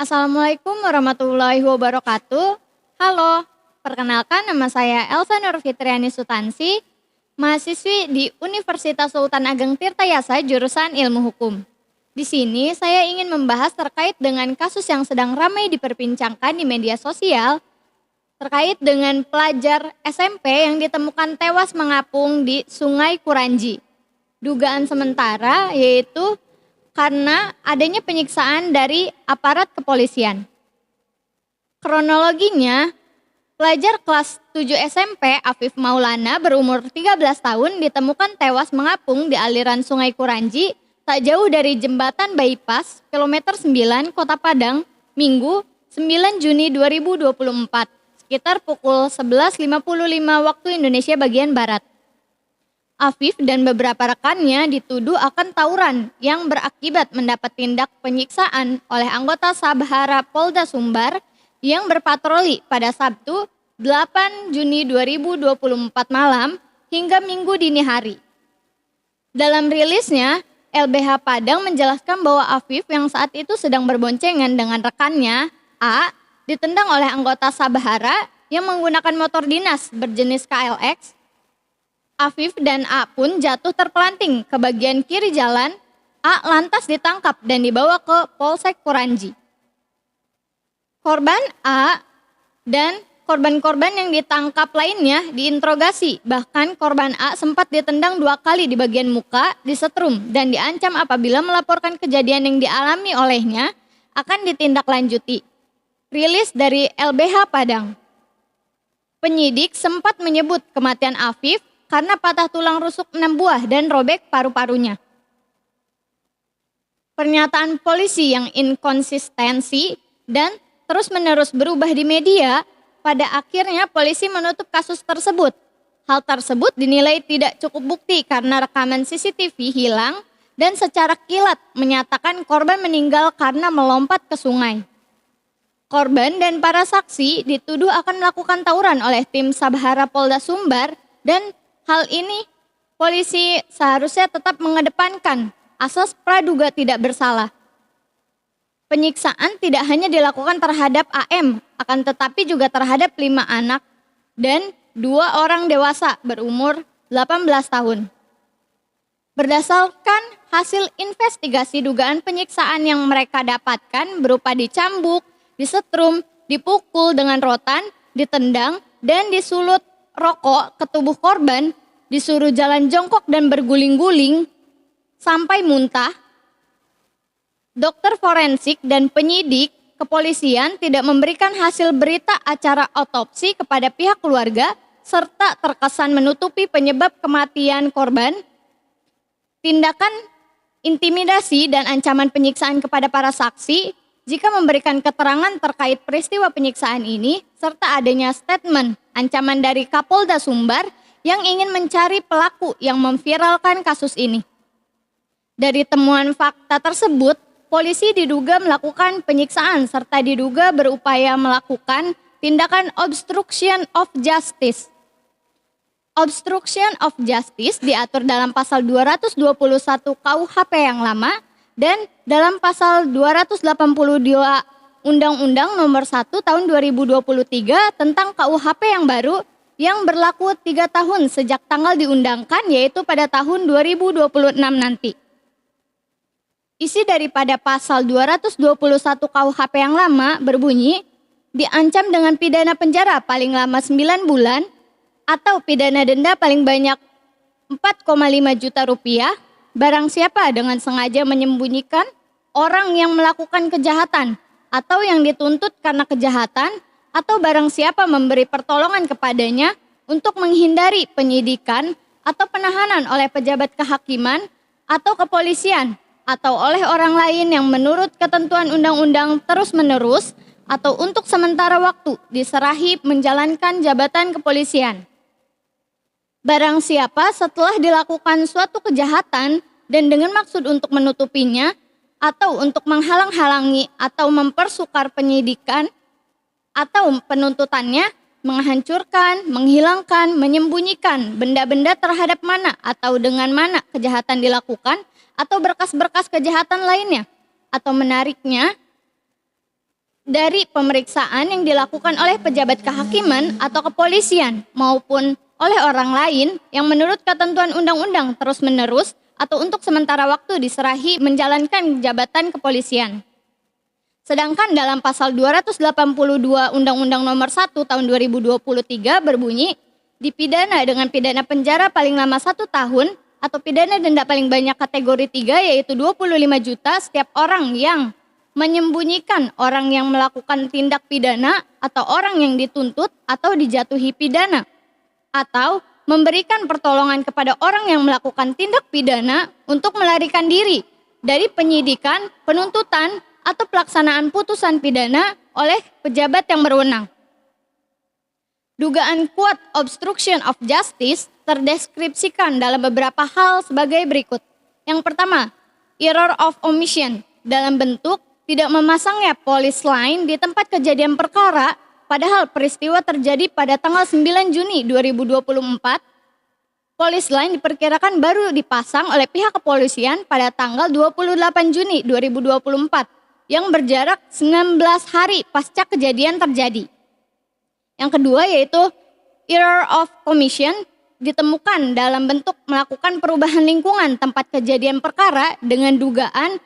Assalamualaikum warahmatullahi wabarakatuh. Halo, perkenalkan nama saya Elsa Nurfitriani Sutansi, mahasiswi di Universitas Sultan Ageng Tirtayasa jurusan Ilmu Hukum. Di sini saya ingin membahas terkait dengan kasus yang sedang ramai diperbincangkan di media sosial terkait dengan pelajar SMP yang ditemukan tewas mengapung di Sungai Kuranji. Dugaan sementara yaitu karena adanya penyiksaan dari aparat kepolisian. Kronologinya, pelajar kelas 7 SMP Afif Maulana berumur 13 tahun ditemukan tewas mengapung di aliran Sungai Kuranji tak jauh dari jembatan bypass kilometer 9 Kota Padang, Minggu 9 Juni 2024, sekitar pukul 11.55 waktu Indonesia bagian Barat. Afif dan beberapa rekannya dituduh akan tawuran yang berakibat mendapat tindak penyiksaan oleh anggota Sabhara Polda Sumbar yang berpatroli pada Sabtu 8 Juni 2024 malam hingga Minggu dini hari. Dalam rilisnya, LBH Padang menjelaskan bahwa Afif yang saat itu sedang berboncengan dengan rekannya, A, ditendang oleh anggota Sabhara yang menggunakan motor dinas berjenis KLX. Afif dan A pun jatuh terpelanting ke bagian kiri jalan. A lantas ditangkap dan dibawa ke Polsek Kuranji. Korban A dan korban-korban yang ditangkap lainnya diinterogasi. Bahkan korban A sempat ditendang 2 kali di bagian muka, disetrum, dan diancam apabila melaporkan kejadian yang dialami olehnya akan ditindaklanjuti. Rilis dari LBH Padang. Penyidik sempat menyebut kematian Afif karena patah tulang rusuk 6 buah dan robek paru-parunya. Pernyataan polisi yang inkonsistensi dan terus-menerus berubah di media, pada akhirnya polisi menutup kasus tersebut. Hal tersebut dinilai tidak cukup bukti karena rekaman CCTV hilang dan secara kilat menyatakan korban meninggal karena melompat ke sungai. Korban dan para saksi dituduh akan melakukan tawuran oleh tim Sabhara Polda Sumbar dan hal ini polisi seharusnya tetap mengedepankan asas praduga tidak bersalah. Penyiksaan tidak hanya dilakukan terhadap AM, akan tetapi juga terhadap 5 anak dan 2 orang dewasa berumur 18 tahun. Berdasarkan hasil investigasi dugaan penyiksaan yang mereka dapatkan berupa dicambuk, disetrum, dipukul dengan rotan, ditendang, dan disulut rokok ke tubuh korban, disuruh jalan jongkok dan berguling-guling sampai muntah. Dokter forensik dan penyidik kepolisian tidak memberikan hasil berita acara otopsi kepada pihak keluarga serta terkesan menutupi penyebab kematian korban. Tindakan intimidasi dan ancaman penyiksaan kepada para saksi jika memberikan keterangan terkait peristiwa penyiksaan ini, serta adanya statement ancaman dari Kapolda Sumbar yang ingin mencari pelaku yang memviralkan kasus ini. Dari temuan fakta tersebut, polisi diduga melakukan penyiksaan serta diduga berupaya melakukan tindakan obstruction of justice. Obstruction of justice diatur dalam pasal 221 KUHP yang lama dan dalam pasal 282 Undang-Undang Nomor 1 Tahun 2023 tentang KUHP yang baru yang berlaku 3 tahun sejak tanggal diundangkan, yaitu pada tahun 2026 nanti. Isi daripada pasal 221 KUHP yang lama berbunyi, diancam dengan pidana penjara paling lama 9 bulan atau pidana denda paling banyak 4,5 juta rupiah barang siapa dengan sengaja menyembunyikan orang yang melakukan kejahatan atau yang dituntut karena kejahatan atau barang siapa memberi pertolongan kepadanya untuk menghindari penyidikan atau penahanan oleh pejabat kehakiman atau kepolisian atau oleh orang lain yang menurut ketentuan undang-undang terus-menerus atau untuk sementara waktu diserahi menjalankan jabatan kepolisian. Barang siapa setelah dilakukan suatu kejahatan dan dengan maksud untuk menutupinya atau untuk menghalang-halangi atau mempersukar penyidikan atau penuntutannya, menghancurkan, menghilangkan, menyembunyikan benda-benda terhadap mana atau dengan mana kejahatan dilakukan atau berkas-berkas kejahatan lainnya atau menariknya dari pemeriksaan yang dilakukan oleh pejabat kehakiman atau kepolisian maupun oleh orang lain yang menurut ketentuan undang-undang terus-menerus atau untuk sementara waktu diserahi menjalankan jabatan kepolisian. Sedangkan dalam pasal 282 Undang-Undang Nomor 1 Tahun 2023 berbunyi, dipidana dengan pidana penjara paling lama 1 tahun atau pidana denda paling banyak kategori 3 yaitu 25 juta setiap orang yang menyembunyikan orang yang melakukan tindak pidana atau orang yang dituntut atau dijatuhi pidana, atau memberikan pertolongan kepada orang yang melakukan tindak pidana untuk melarikan diri dari penyidikan, penuntutan, atau pelaksanaan putusan pidana oleh pejabat yang berwenang. Dugaan kuat obstruction of justice terdeskripsikan dalam beberapa hal sebagai berikut. Yang pertama, error of omission dalam bentuk tidak memasangnya police line di tempat kejadian perkara, padahal peristiwa terjadi pada tanggal 9 Juni 2024. Police line diperkirakan baru dipasang oleh pihak kepolisian pada tanggal 28 Juni 2024 yang berjarak 19 hari pasca kejadian terjadi. Yang kedua yaitu error of commission ditemukan dalam bentuk melakukan perubahan lingkungan tempat kejadian perkara dengan dugaan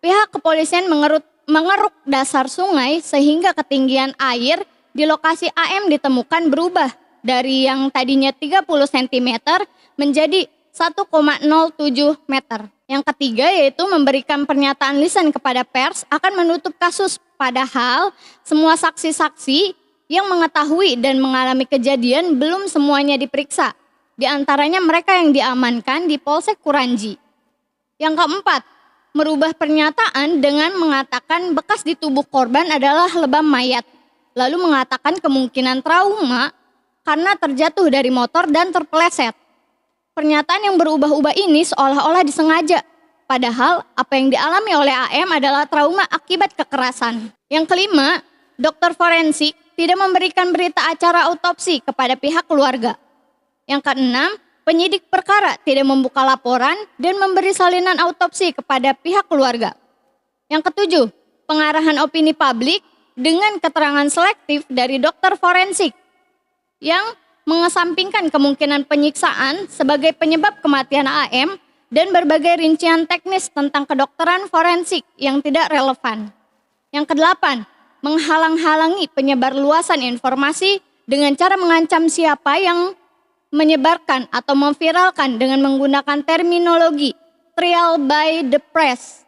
pihak kepolisian mengeruk dasar sungai sehingga ketinggian air di lokasi AM ditemukan berubah dari yang tadinya 30 cm menjadi 1,07 meter. Yang ketiga yaitu memberikan pernyataan lisan kepada pers akan menutup kasus, padahal semua saksi-saksi yang mengetahui dan mengalami kejadian belum semuanya diperiksa. Di antaranya mereka yang diamankan di Polsek Kuranji. Yang keempat, merubah pernyataan dengan mengatakan bekas di tubuh korban adalah lebam mayat, lalu mengatakan kemungkinan trauma karena terjatuh dari motor dan terpeleset. Pernyataan yang berubah-ubah ini seolah-olah disengaja, padahal apa yang dialami oleh AM adalah trauma akibat kekerasan. Yang kelima, dokter forensik tidak memberikan berita acara autopsi kepada pihak keluarga. Yang keenam, penyidik perkara tidak membuka laporan dan memberi salinan autopsi kepada pihak keluarga. Yang ketujuh, pengarahan opini publik dengan keterangan selektif dari dokter forensik yang mengesampingkan kemungkinan penyiksaan sebagai penyebab kematian AM dan berbagai rincian teknis tentang kedokteran forensik yang tidak relevan. Yang kedelapan, menghalang-halangi penyebar luasan informasi dengan cara mengancam siapa yang menyebarkan atau memviralkan dengan menggunakan terminologi trial by the press.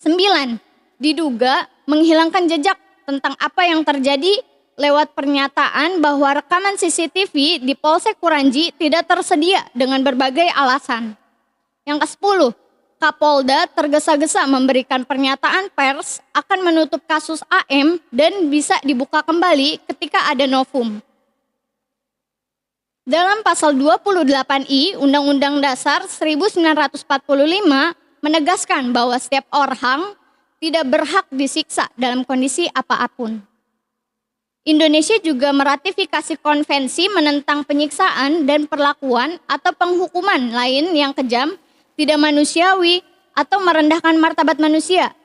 9. Diduga menghilangkan jejak tentang apa yang terjadi lewat pernyataan bahwa rekaman CCTV di Polsek Kuranji tidak tersedia dengan berbagai alasan. Yang ke-10, Kapolda tergesa-gesa memberikan pernyataan pers akan menutup kasus AM dan bisa dibuka kembali ketika ada novum. Dalam pasal 28I Undang-Undang Dasar 1945 menegaskan bahwa setiap orang tidak berhak disiksa dalam kondisi apapun. Indonesia juga meratifikasi konvensi menentang penyiksaan dan perlakuan atau penghukuman lain yang kejam, tidak manusiawi atau merendahkan martabat manusia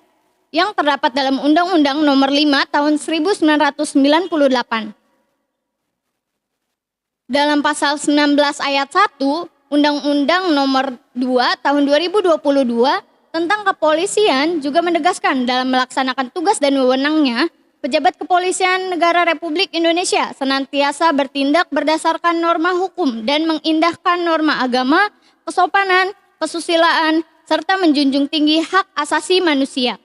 yang terdapat dalam Undang-Undang Nomor 5 Tahun 1998. Dalam pasal 19 ayat 1 Undang-Undang Nomor 2 Tahun 2022 tentang kepolisian juga menegaskan dalam melaksanakan tugas dan wewenangnya, pejabat kepolisian negara Republik Indonesia senantiasa bertindak berdasarkan norma hukum dan mengindahkan norma agama, kesopanan, kesusilaan, serta menjunjung tinggi hak asasi manusia.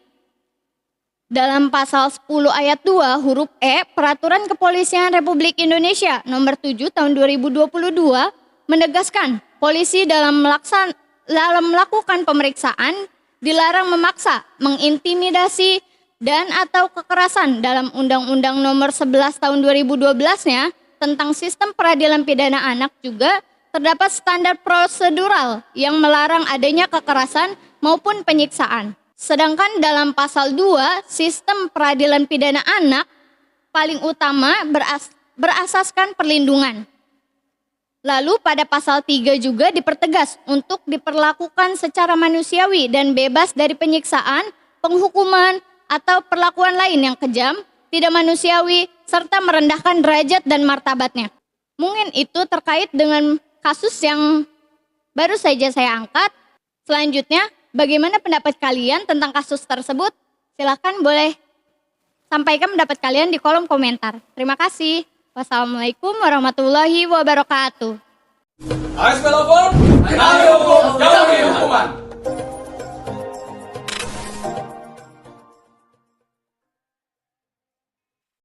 Dalam pasal 10 ayat 2 huruf E Peraturan Kepolisian Republik Indonesia Nomor 7 Tahun 2022 menegaskan polisi dalam melakukan pemeriksaan dilarang memaksa, mengintimidasi, dan atau kekerasan dalam Undang-Undang Nomor 11 Tahun 2012-nya tentang sistem peradilan pidana anak juga terdapat standar prosedural yang melarang adanya kekerasan maupun penyiksaan. Sedangkan dalam pasal 2 sistem peradilan pidana anak paling utama berasaskan perlindungan. Lalu pada pasal 3 juga dipertegas untuk diperlakukan secara manusiawi dan bebas dari penyiksaan, penghukuman, atau perlakuan lain yang kejam, tidak manusiawi, serta merendahkan derajat dan martabatnya. Mungkin itu terkait dengan kasus yang baru saja saya angkat. Selanjutnya, bagaimana pendapat kalian tentang kasus tersebut? Silakan boleh sampaikan pendapat kalian di kolom komentar. Terima kasih. Wassalamualaikum warahmatullahi wabarakatuh. ASP lapor,